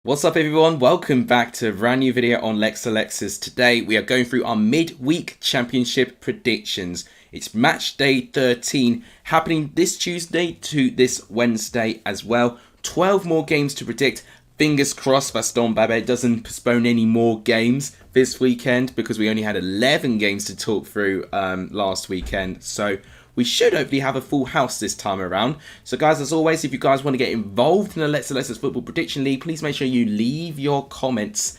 What's up everyone, welcome back to a brand new video on Lex Alexis. Today we are going through our midweek championship predictions. It's match day 13 happening this Tuesday to this Wednesday as well. 12 more games to predict. Fingers crossed Vaston Babet doesn't postpone any more games this weekend because we only had 11 games to talk through last weekend. So we should hopefully have a full house this time around. So guys, as always, if you guys want to get involved in the Let's Alexis Football Prediction League, please make sure you leave your comments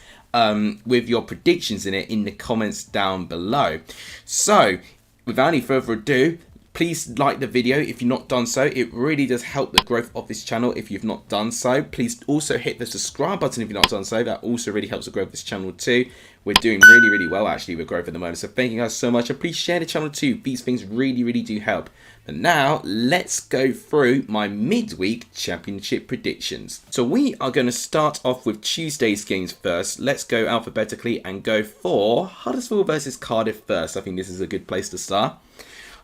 with your predictions in it in the comments down below. So without any further ado, please like the video if you've not done so. It really does help the growth of this channel if you've not done so. Please also hit the subscribe button if you've not done so. That also really helps the growth of this channel too. We're doing really well actually with growth at the moment. So thank you guys so much. And please share the channel too. These things really do help. But now let's go through my midweek championship predictions. So we are going to start off with Tuesday's games first. Let's go alphabetically and go for Huddersfield versus Cardiff first. I think this is a good place to start.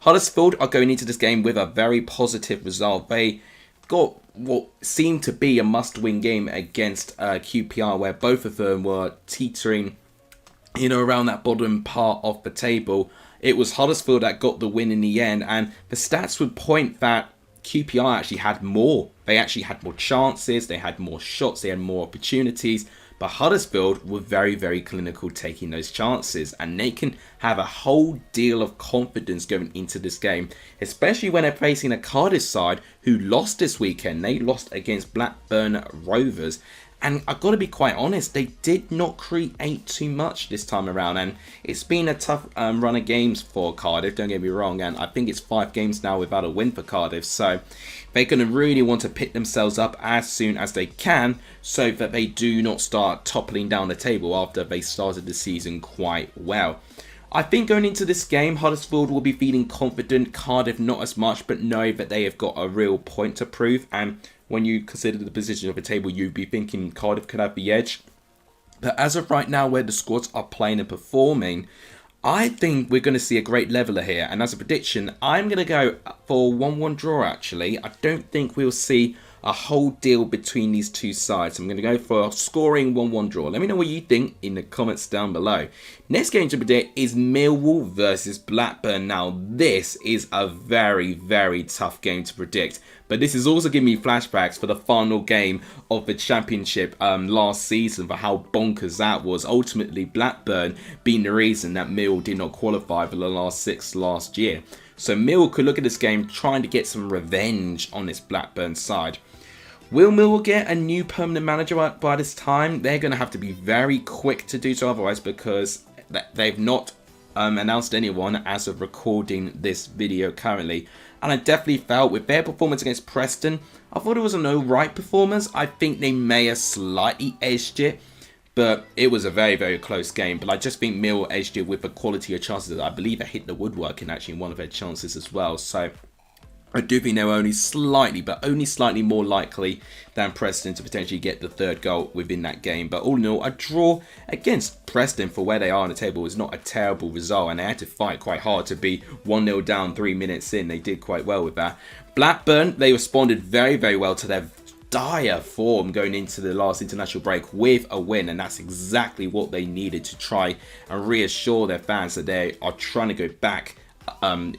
Huddersfield are going into this game with a very positive result. They got what seemed to be a must-win game against QPR, where both of them were teetering, around that bottom part of the table. It was Huddersfield that got the win in the end, and the stats would point that QPR actually had more. They actually had more chances, they had more shots, they had more opportunities. But Huddersfield were very clinical taking those chances, and they can have a whole deal of confidence going into this game, especially when they're facing a Cardiff side who lost this weekend. They lost against Blackburn Rovers, and I've got to be quite honest, they did not create too much this time around, and it's been a tough run of games for Cardiff, don't get me wrong, and I think it's 5 games now without a win for Cardiff, so they're going to really want to pick themselves up as soon as they can so that they do not start toppling down the table after they started the season quite well. I think going into this game, Huddersfield will be feeling confident, Cardiff not as much, but know that they have got a real point to prove, and when you consider the position of the table, you'd be thinking Cardiff could have the edge. But as of right now, where the squads are playing and performing, I think we're going to see a great leveler here. And as a prediction, I'm going to go for a 1-1 draw actually. I don't think we'll see a whole deal between these two sides. I'm going to go for a scoring 1-1 draw. Let me know what you think in the comments down below. Next game to predict is Millwall versus Blackburn. Now this is a very tough game to predict. But this is also giving me flashbacks for the final game of the championship last season, for how bonkers that was. Ultimately, Blackburn being the reason that Mill did not qualify for the last 6 last year. So Mill could look at this game trying to get some revenge on this Blackburn side. Will Millwall get a new permanent manager by this time? They're going to have to be very quick to do so otherwise, because they've not announced anyone as of recording this video currently. And I definitely felt with their performance against Preston, I thought it was an alright performance. I think they may have slightly edged it, but it was a very close game. But I just think Mill edged it with the quality of chances. I believe they hit the woodworking actually in one of their chances as well. So I do think they were only slightly more likely than Preston to potentially get the 3rd goal within that game. But all in all, a draw against Preston for where they are on the table is not a terrible result, and they had to fight quite hard to be 1-0 down 3 minutes in. They did quite well with that. Blackburn, they responded very well to their dire form going into the last international break with a win, and that's exactly what they needed to try and reassure their fans that they are trying to go back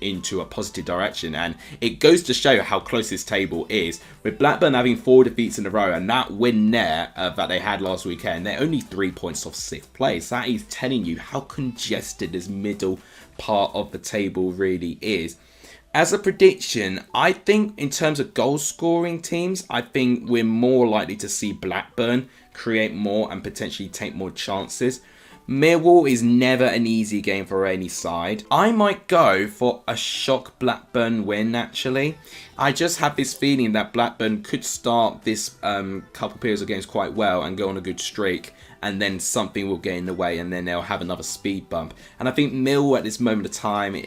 into a positive direction. And it goes to show how close this table is, with Blackburn having 4 defeats in a row, and that win there that they had last weekend, they're only 3 points off 6th place. That is telling you how congested this middle part of the table really is. As a prediction, I think in terms of goal scoring teams, I think we're more likely to see Blackburn create more and potentially take more chances. Millwall is never an easy game for any side. I might go for a shock Blackburn win actually. I just have this feeling that Blackburn could start this couple periods of games quite well and go on a good streak, and then something will get in the way and then they'll have another speed bump. And I think Mill at this moment of time,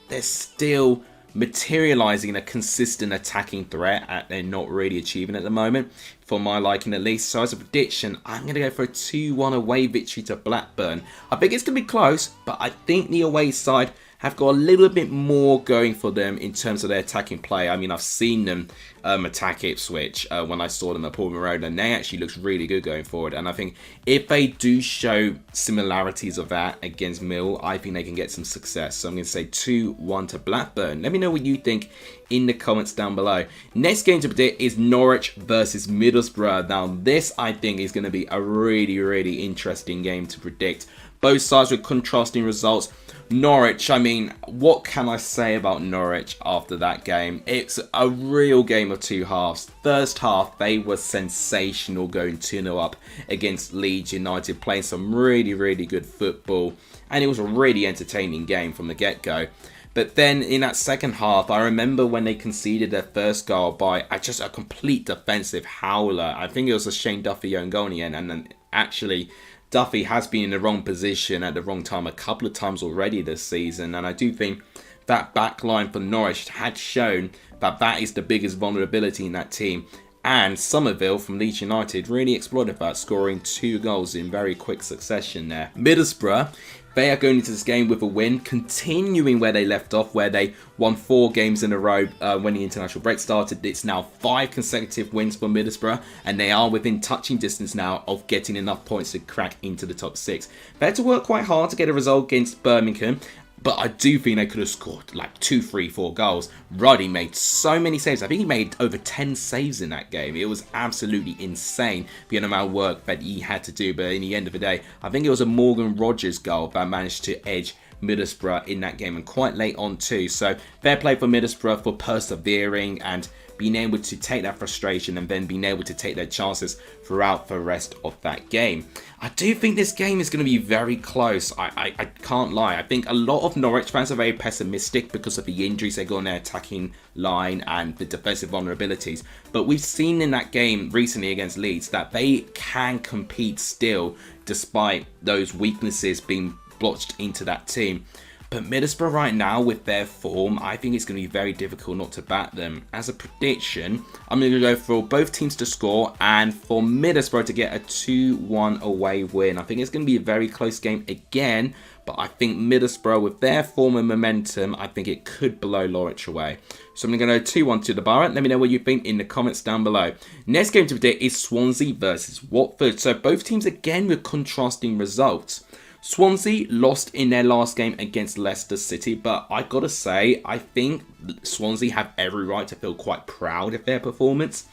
they're still materializing a consistent attacking threat they're not really achieving at the moment, for my liking at least. So as a prediction, I'm going to go for a 2-1 away victory to Blackburn. I think it's going to be close, but I think the away side have got a little bit more going for them in terms of their attacking play. I mean, I've seen them attack Ipswich when I saw them at Portman Road, and they actually looks really good going forward. And I think if they do show similarities of that against Mill, I think they can get some success. So I'm going to say 2-1 to Blackburn. Let me know what you think in the comments down below. Next game to predict is Norwich versus Middlesbrough. Now this, I think, is going to be a really interesting game to predict. Both sides with contrasting results. Norwich, I mean, what can I say about Norwich after that game? It's a real game of two halves. First half, they were sensational, going 2-0 up against Leeds United, playing some really good football. And it was a really entertaining game from the get-go. But then in that second half, I remember when they conceded their first goal by just a complete defensive howler. I think it was a Shane Duffy own goal in the end, and then actually Duffy has been in the wrong position at the wrong time a couple of times already this season, and I do think that back line for Norwich had shown that that is the biggest vulnerability in that team. And Somerville from Leeds United really exploited that, scoring 2 goals in very quick succession there. Middlesbrough, they are going into this game with a win, continuing where they left off, where they won 4 games in a row when the international break started. It's now 5 consecutive wins for Middlesbrough, and they are within touching distance now of getting enough points to crack into the top 6. They had to work quite hard to get a result against Birmingham, but I do think they could have scored like 2, 3, 4 goals. Roddy made so many saves. I think he made over 10 saves in that game. It was absolutely insane, the amount of work that he had to do. But in the end of the day, I think it was a Morgan Rogers goal that managed to edge Middlesbrough in that game, and quite late on too. So fair play for Middlesbrough for persevering and being able to take that frustration and then being able to take their chances throughout the rest of that game. I do think this game is going to be very close. I can't lie. I think a lot of Norwich fans are very pessimistic because of the injuries they got on their attacking line and the defensive vulnerabilities. But we've seen in that game recently against Leeds that they can compete still despite those weaknesses being blotched into that team. But Middlesbrough right now, with their form, I think it's going to be very difficult not to bat them. As a prediction, I'm going to go for both teams to score and for Middlesbrough to get a 2-1 away win. I think it's going to be a very close game again, but I think Middlesbrough, with their form and momentum, I think it could blow Norwich away. So I'm going to go 2-1 to the Borough. Let me know what you think in the comments down below. Next game to predict is Swansea versus Watford. So both teams again with contrasting results. Swansea lost in their last game against Leicester City, but I gotta say, I think Swansea have every right to feel quite proud of their performance.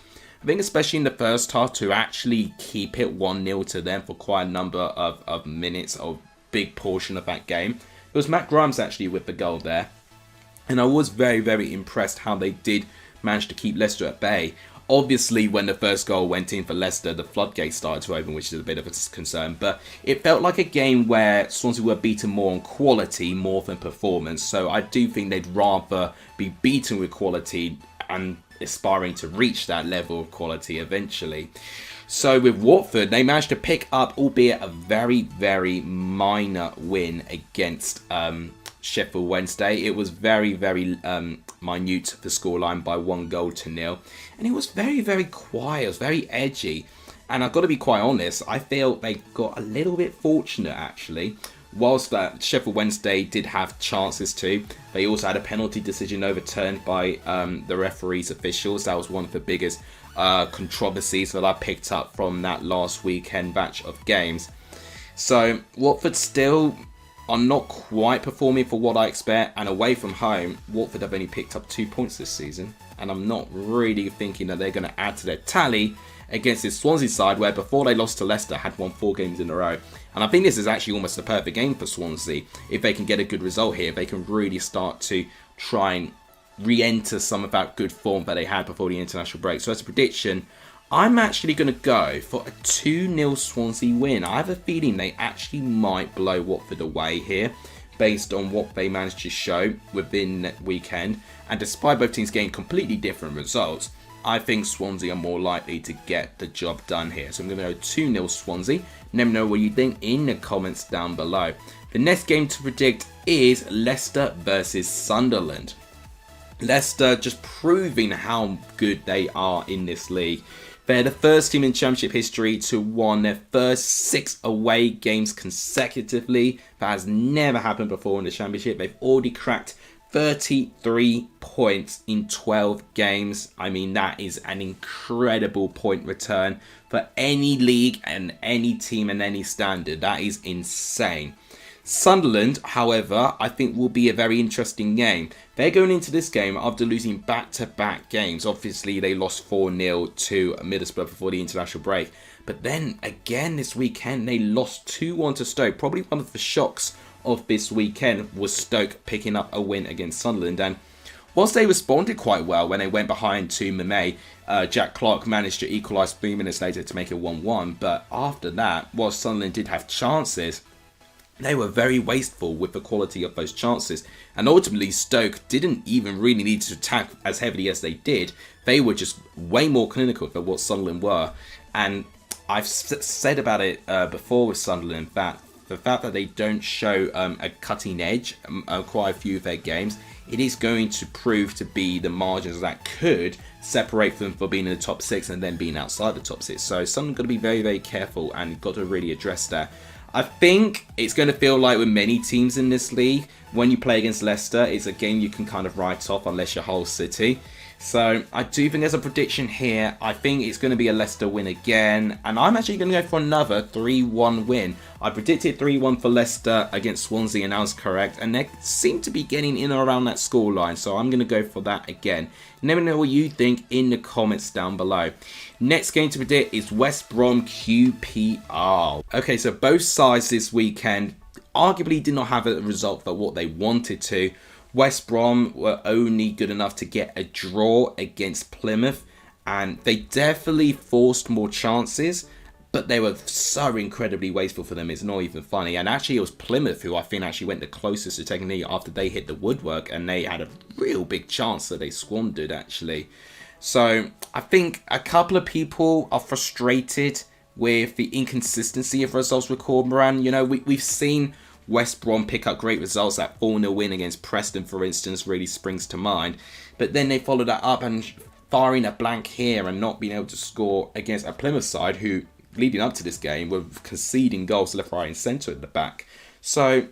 I think especially in the first half, to actually keep it 1-0 to them for quite a number of minutes, a big portion of that game. It was Matt Grimes actually with the goal there, and I was very impressed how they did manage to keep Leicester at bay. Obviously, when the first goal went in for Leicester, the floodgates started to open, which is a bit of a concern. But it felt like a game where Swansea were beaten more on quality more than performance. So I do think they'd rather be beaten with quality and aspiring to reach that level of quality eventually. So with Watford, they managed to pick up, albeit a very minor win against Sheffield Wednesday. It was very minute, the scoreline, by 1-0. And it was very quiet. It was very edgy. And I've got to be quite honest, I feel they got a little bit fortunate actually. Whilst Sheffield Wednesday did have chances too, they also had a penalty decision overturned by the referees officials. That was one of the biggest controversies that I picked up from that last weekend batch of games. So Watford still are not quite performing for what I expect, and away from home, Watford have only picked up 2 points this season, and I'm not really thinking that they're going to add to their tally against this Swansea side, where before they lost to Leicester had won 4 games in a row. And I think this is actually almost the perfect game for Swansea. If they can get a good result here, they can really start to try and re-enter some of that good form that they had before the international break. So as a prediction, I'm actually going to go for a 2-0 Swansea win. I have a feeling they actually might blow Watford away here, based on what they managed to show within that weekend. And despite both teams getting completely different results, I think Swansea are more likely to get the job done here. So I'm going to go 2-0 Swansea. Let me know what you think in the comments down below. The next game to predict is Leicester versus Sunderland. Leicester just proving how good they are in this league. They're the first team in Championship history to won their first 6 away games consecutively. That has never happened before in the Championship. They've already cracked 33 points in 12 games. I mean, that is an incredible point return for any league and any team and any standard. That is insane. Sunderland, however, I think will be a very interesting game. They're going into this game after losing back-to-back games. Obviously, they lost 4-0 to Middlesbrough before the international break. But then, again, this weekend, they lost 2-1 to Stoke. Probably one of the shocks of this weekend was Stoke picking up a win against Sunderland. And whilst they responded quite well when they went behind to Mame, Jack Clark managed to equalise 3 minutes later to make it 1-1. But after that, whilst Sunderland did have chances, they were very wasteful with the quality of those chances. And ultimately, Stoke didn't even really need to attack as heavily as they did. They were just way more clinical than what Sunderland were. And I've said about it before with Sunderland that the fact that they don't show a cutting edge quite a few of their games, it is going to prove to be the margins that could separate them for being in the top 6 and then being outside the top 6. So Sunderland got to be very, very careful and got to really address that. I think it's going to feel like with many teams in this league, when you play against Leicester, it's a game you can kind of write off unless you're Hull City. So I do think there's a prediction here. I think it's going to be a Leicester win again. And I'm actually going to go for another 3-1 win. I predicted 3-1 for Leicester against Swansea and I was correct. And they seem to be getting in or around that scoreline. So I'm going to go for that again. Let me know what you think in the comments down below. Next game to predict is West Brom QPR. Okay, so both sides this weekend arguably did not have a result for what they wanted to. West Brom were only good enough to get a draw against Plymouth, and they definitely forced more chances, but they were so incredibly wasteful for them. It's not even funny. And actually, it was Plymouth who I think actually went the closest to taking the lead after they hit the woodwork, and they had a real big chance that they squandered, actually. So I think a couple of people are frustrated with the inconsistency of results with Cormoran. You know, we've seen West Brom pick up great results. That 4-0 win against Preston, for instance, really springs to mind. But then they followed that up and firing a blank here and not being able to score against a Plymouth side who, leading up to this game, were conceding goals left, right and centre at the back. So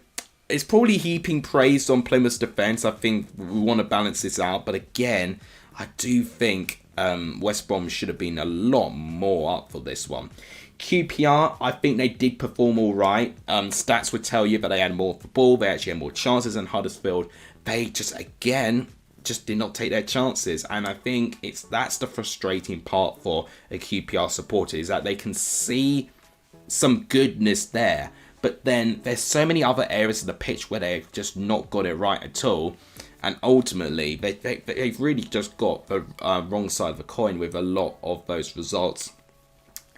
it's probably heaping praise on Plymouth's defence. I think we want to balance this out. But again, I do think West Brom should have been a lot more up for this one. QPR, I think they did perform all right. Stats would tell you that they had more of the ball. They actually had more chances than Huddersfield. They just did not take their chances. And I think that's the frustrating part for a QPR supporter, is that they can see some goodness there. But then there's so many other areas of the pitch where they've just not got it right at all. And ultimately, they've really just got the wrong side of the coin with a lot of those results.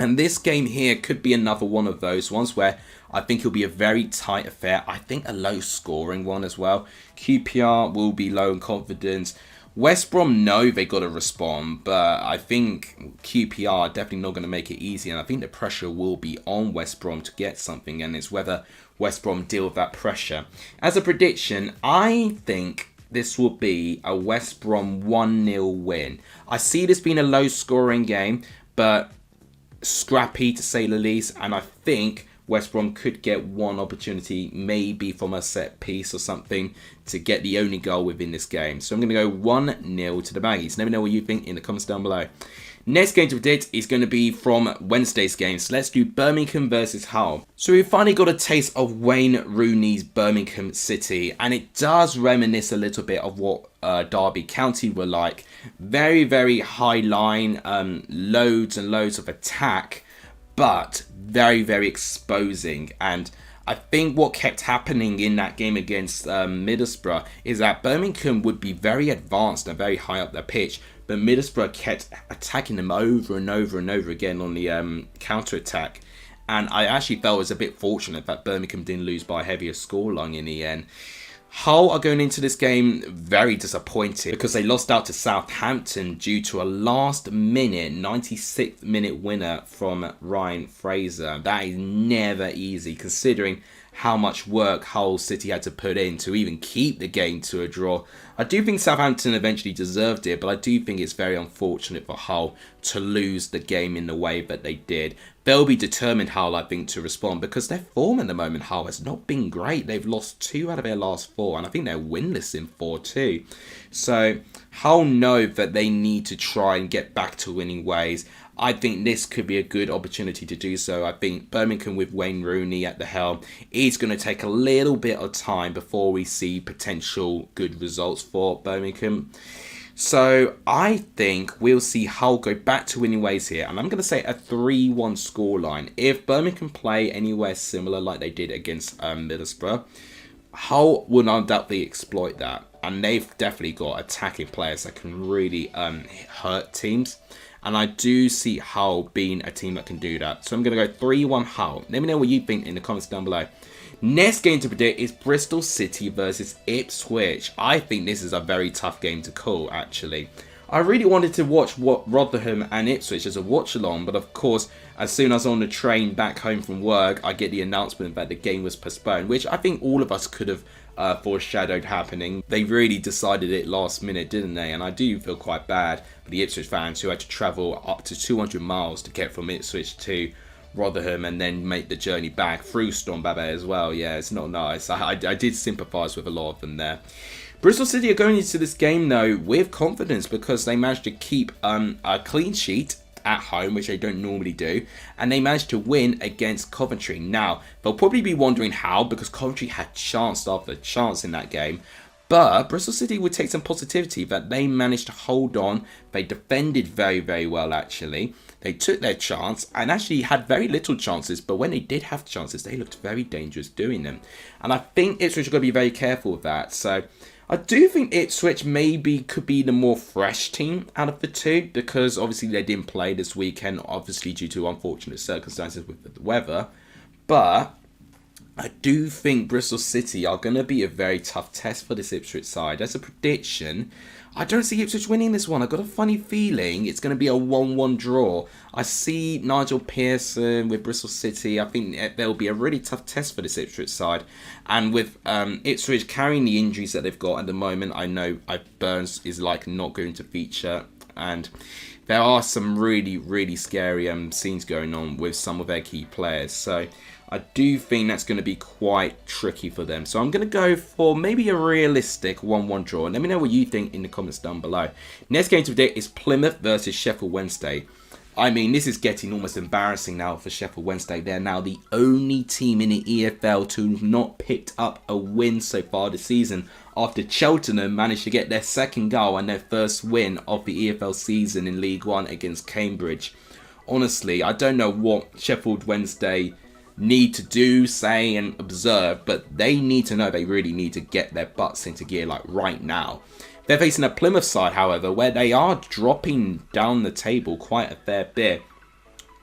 And this game here could be another one of those ones where I think it'll be a very tight affair. I think a low scoring one as well. QPR will be low in confidence. West Brom know they got to respond, but I think QPR are definitely not going to make it easy. And I think the pressure will be on West Brom to get something. And it's whether West Brom deal with that pressure. As a prediction, I think this will be a West Brom 1-0 win. I see this being a low scoring game, but scrappy to say the least, and I think West Brom could get one opportunity, maybe from a set piece or something, to get the only goal within this game. So I'm going to go 1-0 to the Baggies. Let me know what you think in the comments down below. Next game to predict is going to be from Wednesday's game. So let's do Birmingham versus Hull. So we finally got a taste of Wayne Rooney's Birmingham City, and it does reminisce a little bit of what Derby County were like. Very, very high line, loads and loads of attack, but very, very exposing. And I think what kept happening in that game against Middlesbrough is that Birmingham would be very advanced and very high up the pitch, but Middlesbrough kept attacking them over and over and over again on the counter-attack. And I actually felt it was a bit fortunate that Birmingham didn't lose by a heavier scoreline in the end. Hull are going into this game very disappointed because they lost out to Southampton due to a last-minute 96th-minute winner from Ryan Fraser. That is never easy, considering how much work Hull City had to put in to even keep the game to a draw. I do think Southampton eventually deserved it, but I do think it's very unfortunate for Hull to lose the game in the way that they did. They'll be determined, Hull, I think, to respond because their form at the moment, Hull, has not been great. They've lost 2 out of their last 4, and I think they're winless in 4 too. So Hull know that they need to try and get back to winning ways. I think this could be a good opportunity to do so. I think Birmingham with Wayne Rooney at the helm is going to take a little bit of time before we see potential good results for Birmingham. So I think we'll see Hull go back to winning ways here. And I'm going to say a 3-1 scoreline. If Birmingham play anywhere similar like they did against Middlesbrough, Hull will undoubtedly exploit that. And they've definitely got attacking players that can really hurt teams. And I do see Hull being a team that can do that. So I'm going to go 3-1 Hull. Let me know what you think in the comments down below. Next game to predict is Bristol City versus Ipswich. I think this is a very tough game to call, actually. I really wanted to watch Rotherham and Ipswich as a watch-along, but of course, as soon as I was on the train back home from work, I get the announcement that the game was postponed, which I think all of us could have foreshadowed happening. They really decided it last minute, didn't they? And I do feel quite bad for the Ipswich fans who had to travel up to 200 miles to get from Ipswich to Rotherham and then make the journey back through Storm Babet as well. Yeah, it's not nice. I did sympathise with a lot of them there. Bristol City are going into this game though with confidence because they managed to keep a clean sheet at home, which they don't normally do, and they managed to win against Coventry. Now, they'll probably be wondering how, because Coventry had chance after chance in that game, but Bristol City would take some positivity that they managed to hold on. They defended very, very well, actually. They took their chance and actually had very little chances, but when they did have chances, they looked very dangerous doing them. And I think Ipswich are going to be very careful with that. So I do think Ipswich maybe could be the more fresh team out of the two, because obviously they didn't play this weekend, obviously due to unfortunate circumstances with the weather. But I do think Bristol City are going to be a very tough test for this Ipswich side. As a prediction, I don't see Ipswich winning this one. I've got a funny feeling it's going to be a 1-1 draw. I see Nigel Pearson with Bristol City. I think there'll be a really tough test for this Ipswich side. And with Ipswich carrying the injuries that they've got at the moment, I know Burns is like not going to feature. And there are some really, really scary scenes going on with some of their key players. So I do think that's going to be quite tricky for them. So I'm going to go for maybe a realistic 1-1 draw. Let me know what you think in the comments down below. Next game to predict is Plymouth versus Sheffield Wednesday. I mean, this is getting almost embarrassing now for Sheffield Wednesday. They're now the only team in the EFL to have not picked up a win so far this season, after Cheltenham managed to get their second goal and their first win of the EFL season in League One against Cambridge. Honestly, I don't know what Sheffield Wednesday need to do, say and observe, but they need to know they really need to get their butts into gear like right now. They're facing a Plymouth side, however, where they are dropping down the table quite a fair bit.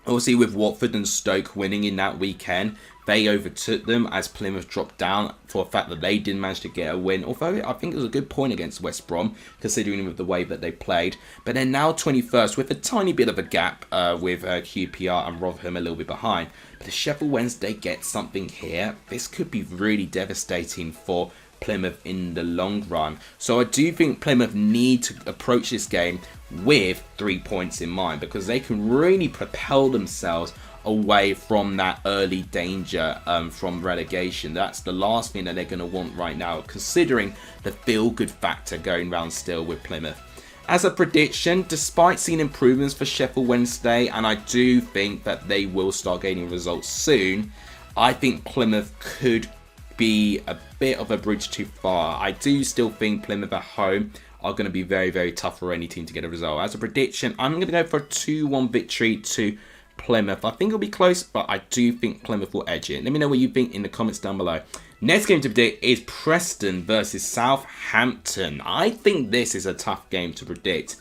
Obviously, with Watford and Stoke winning in that weekend, they overtook them as Plymouth dropped down for the fact that they didn't manage to get a win. Although I think it was a good point against West Brom, considering with the way that they played. But they're now 21st with a tiny bit of a gap with QPR and Rotherham a little bit behind. But if Sheffield Wednesday gets something here, this could be really devastating for Plymouth in the long run. So I do think Plymouth need to approach this game with 3 points in mind, because they can really propel themselves away from that early danger from relegation. That's the last thing that they're going to want right now, considering the feel-good factor going round still with Plymouth. As a prediction, despite seeing improvements for Sheffield Wednesday, and I do think that they will start gaining results soon, I think Plymouth could be a bit of a bridge too far. I do still think Plymouth at home are going to be very, very tough for any team to get a result. As a prediction, I'm going to go for a 2-1 victory to Plymouth. I think it'll be close, but I do think Plymouth will edge it. Let me know what you think in the comments down below. Next game to predict is Preston versus Southampton. I think this is a tough game to predict.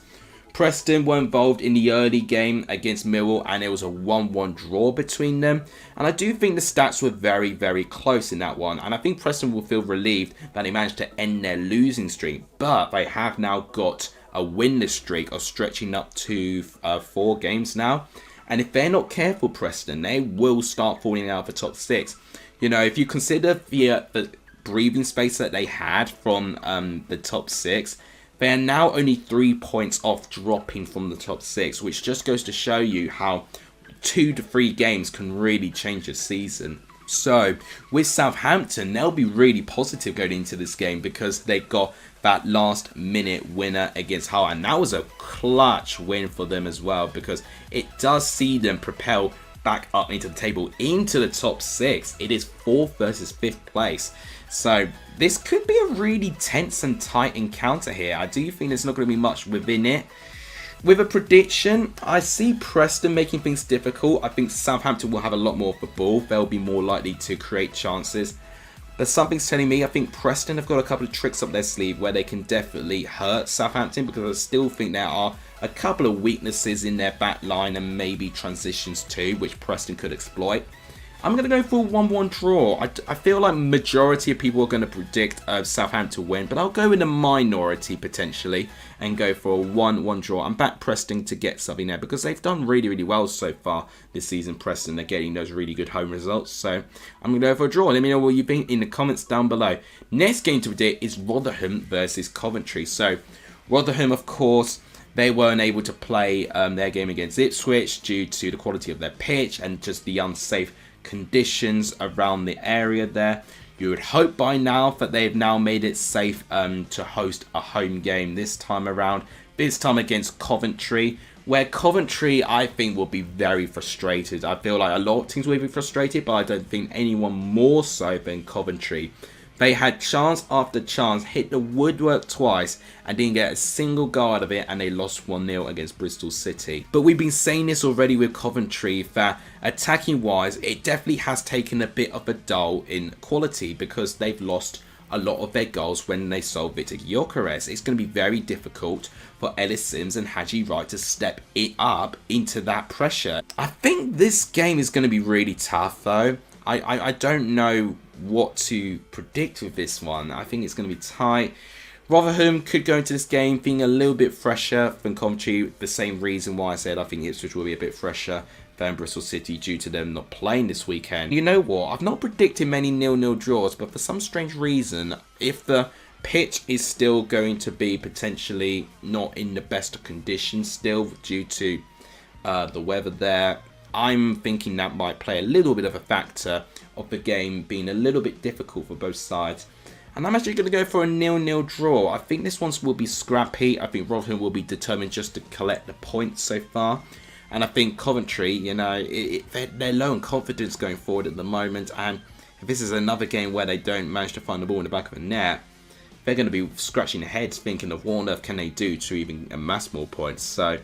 Preston were involved in the early game against Millwall, and it was a 1-1 draw between them. And I do think the stats were very, very close in that one. And I think Preston will feel relieved that they managed to end their losing streak. But they have now got a winless streak of stretching up to 4 games now. And if they're not careful, Preston, they will start falling out of the top 6. You know, if you consider the breathing space that they had from the top 6, they are now only 3 points off dropping from the top 6, which just goes to show you how 2 to 3 games can really change a season. So with Southampton, they'll be really positive going into this game because they got that last minute winner against Hull, and that was a clutch win for them as well, because it does see them propel back up into the table, into the top 6. It is 4th versus 5th place. So this could be a really tense and tight encounter here. I do think there's not going to be much within it. With a prediction, I see Preston making things difficult. I think Southampton will have a lot more of the ball. They'll be more likely to create chances. But something's telling me I think Preston have got a couple of tricks up their sleeve where they can definitely hurt Southampton, because I still think there are a couple of weaknesses in their back line and maybe transitions too, which Preston could exploit. I'm going to go for a 1-1 draw. I feel like majority of people are going to predict Southampton win, but I'll go in a minority potentially and go for a 1-1 draw. I'm back Preston to get something there because they've done really, really well so far this season. Preston, they're getting those really good home results. So I'm going to go for a draw. Let me know what you think in the comments down below. Next game to predict is Rotherham versus Coventry. So Rotherham, of course, they weren't able to play their game against Ipswich due to the quality of their pitch and just the unsafe conditions around the area there. You would hope by now that they've now made it safe to host a home game this time around. This time against Coventry, where Coventry I think will be very frustrated. I feel like a lot of teams will be frustrated, but I don't think anyone more so than Coventry. They had chance after chance, hit the woodwork twice and didn't get a single goal out of it, and they lost 1-0 against Bristol City. But we've been saying this already with Coventry, that attacking wise it definitely has taken a bit of a dull in quality because they've lost a lot of their goals when they sold Victor Gyökeres. It's going to be very difficult for Ellis Sims and Haji Wright to step it up into that pressure. I think this game is going to be really tough though. I don't know what to predict with this one. I think it's going to be tight. Rotherham could go into this game being a little bit fresher than Coventry. The same reason why I said I think Ipswich will be a bit fresher than Bristol City due to them not playing this weekend. You know what? I've not predicted many 0-0 draws, but for some strange reason, if the pitch is still going to be potentially not in the best of conditions still due to the weather there, I'm thinking that might play a little bit of a factor of the game being a little bit difficult for both sides. And I'm actually going to go for a 0-0 draw. I think this one will be scrappy. I think Rotherham will be determined just to collect the points so far. And I think Coventry, you know, they're low on confidence going forward at the moment. And if this is another game where they don't manage to find the ball in the back of the net, they're going to be scratching their heads thinking of what on earth can they do to even amass more points. So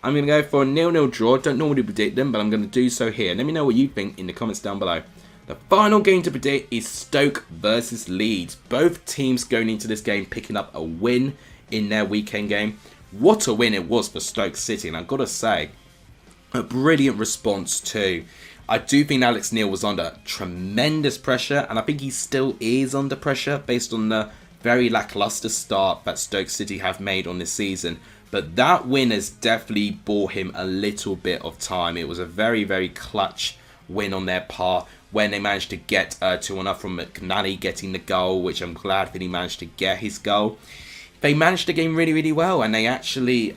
I'm going to go for a 0-0 draw. Don't normally predict them, but I'm going to do so here. Let me know what you think in the comments down below. The final game to predict is Stoke versus Leeds. Both teams going into this game picking up a win in their weekend game. What a win it was for Stoke City, and I've got to say, a brilliant response too. I do think Alex Neil was under tremendous pressure, and I think he still is under pressure based on the very lackluster start that Stoke City have made on this season. But that win has definitely bought him a little bit of time. It was a very, very clutch win on their part when they managed to get 2-1 from McNally getting the goal, which I'm glad that he managed to get his goal. They managed the game really, really well, and they actually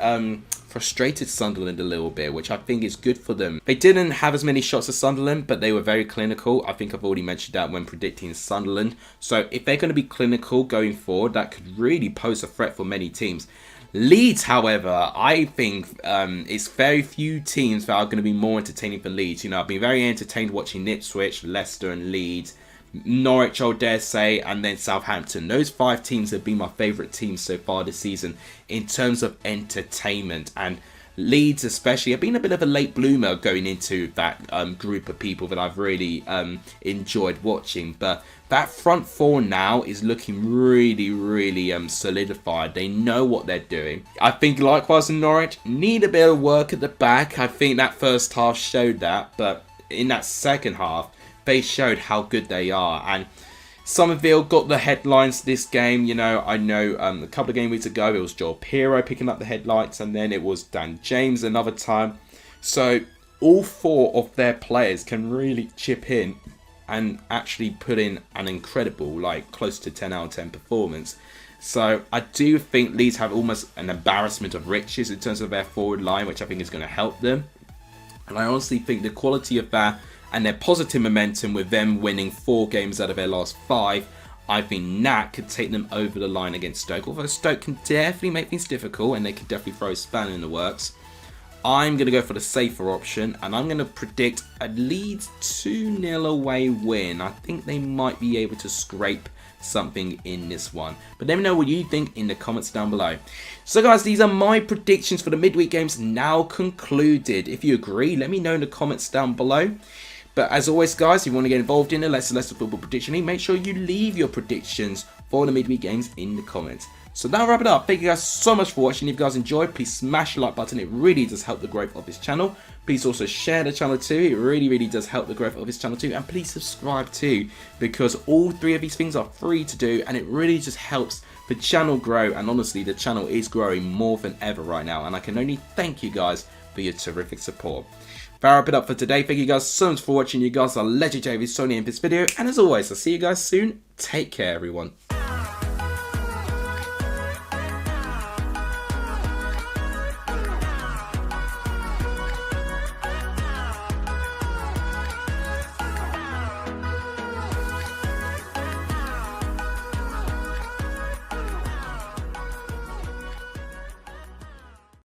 frustrated Sunderland a little bit, which I think is good for them. They didn't have as many shots as Sunderland, but they were very clinical. I think I've already mentioned that when predicting Sunderland. So if they're going to be clinical going forward, that could really pose a threat for many teams. Leeds, however, I think it's very few teams that are going to be more entertaining than Leeds. You know, I've been very entertained watching Ipswich, Leicester and Leeds, Norwich, I dare say, and then Southampton. Those 5 teams have been my favourite teams so far this season in terms of entertainment. And Leeds especially have been a bit of a late bloomer going into that group of people that I've really enjoyed watching. But that front 4 now is looking really, really solidified. They know what they're doing. I think likewise in Norwich, need a bit of work at the back. I think that first half showed that. But in that second half, they showed how good they are. And Somerville got the headlines this game. You know, I know a couple of game weeks ago, it was Joel Pirro picking up the headlights, and then it was Dan James another time. So all 4 of their players can really chip in and actually put in an incredible, like close to 10 out of 10 performance. So I do think Leeds have almost an embarrassment of riches in terms of their forward line, which I think is going to help them. And I honestly think the quality of that and their positive momentum with them winning 4 games out of their last 5, I think that could take them over the line against Stoke. Although Stoke can definitely make things difficult and they can definitely throw a spanner in the works. I'm going to go for the safer option and I'm going to predict a Leeds 2-0 away win. I think they might be able to scrape something in this one. But let me know what you think in the comments down below. So guys, these are my predictions for the midweek games now concluded. If you agree, let me know in the comments down below. But as always guys, if you want to get involved in the Leicester Football Prediction League, make sure you leave your predictions for the midweek games in the comments. So that'll wrap it up. Thank you guys so much for watching. If you guys enjoyed, please smash the like button. It really does help the growth of this channel. Please also share the channel too. It really does help the growth of this channel too. And please subscribe too, because all 3 of these things are free to do and it really just helps the channel grow. And honestly, the channel is growing more than ever right now. And I can only thank you guys for your terrific support. That'll wrap it up for today. Thank you guys so much for watching. You guys are legendary. Sony in this video. And as always, I'll see you guys soon. Take care, everyone.